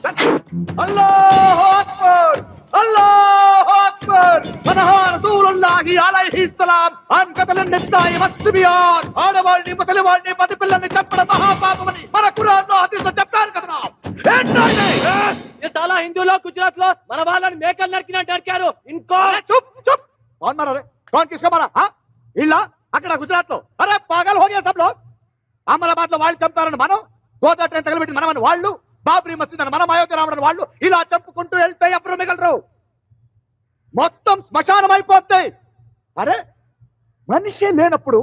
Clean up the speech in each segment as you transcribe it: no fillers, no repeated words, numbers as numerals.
అల్లాహు అక్బర్ అల్లాహు అక్బర్ మనహా రసూలుల్లాహి అలైహి సలాం అన్ కతల్ నిస్సాయి వస్బియాన్ ఆడవాళ్ళని ముసలి వాళ్ళని పది పిల్లల్ని చంపడం మహాపాపమని మన ఖురాన్లో హదీస్లో చెప్పారు కదా ఏంటండి ये साला हिंदूలో గుజరాత్ లో మన వాళ్ళని మేకలు నరికినట్టు నరికారు ఇంకో चुप चुप कौन मारा रे कौन किसको मारा हाँ इल्ला అక్కడ గుజరాత్ లో అరే పాగల్ హో గయా సబ్ లోగ్ అహ్మదాబాద్ లో వాళ్ళు చంపారని మనం గోదా ట్రైన్ తగలబెట్టి మనమని వాళ్ళు బాబ్రీ మసీద్ అని మనం అయోధ్య రావడం వాళ్ళు ఇలా చంపుకుంటూ వెళ్తే ఎప్పుడు మిగలరు మొత్తం శ్మశానం అయిపోతాయి అరే మనిషి లేనప్పుడు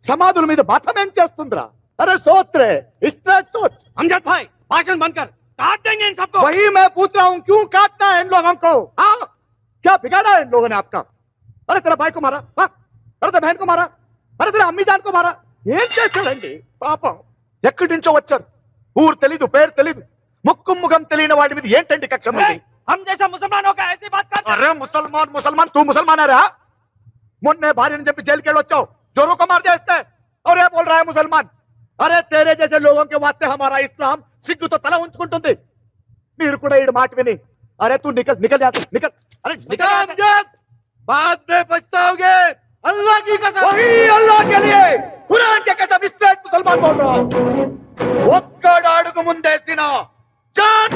సమాధుల మీద మతం ఏం చేస్తుందిరా అరే సోచ్ రే స్ట్రైట్ సోచ్ अमजद भाई भाषण बंद कर काट देंगे इन सबको वही मैं पूछ रहा हूँ क्यों काटना है इन लोगों को हाँ क्या बिगाड़ा है इन लोगों ने आपका अरे तेरा भाई को मारा हाँ अरे तेरा बहन को मारा अरे तेरा अम्मी जान को मारा ఏం చేశాడండి పాపం ఎక్కడి నుంచో వచ్చారు ఊరు తెలీదు పేరు తెలీదు ముక్కు ముఖం తెలియని వాడి మీద ఏంటండి కక్ష हम जैसा मुसलमानों का ऐसी बात कर అరే ముసల్మాన్ ముసల్మాన్ తూ ముసల్మానారా మొన్నే భార్యని చెప్పి జైలుకి వెళ్ళి వచ్చావు जोरों को मार देते और ये बोल रहा है मुसलमान अरे तेरे जैसे लोगों के वास्ते हमारा इस्लाम सिग्गु तो तला ఉంచుకుంటుంది మీరు కూడా ఈ మాట విని अरे तू निकल निकल जा निकल अरे निकल बाद में पछताओगे अल्लाह की कसम वही अल्लाह के लिए कुरान के कसम स्ट्रेट मुसलमान बोल रहा हूं ఒక్కడు అడుగు ముందేసిన జాన్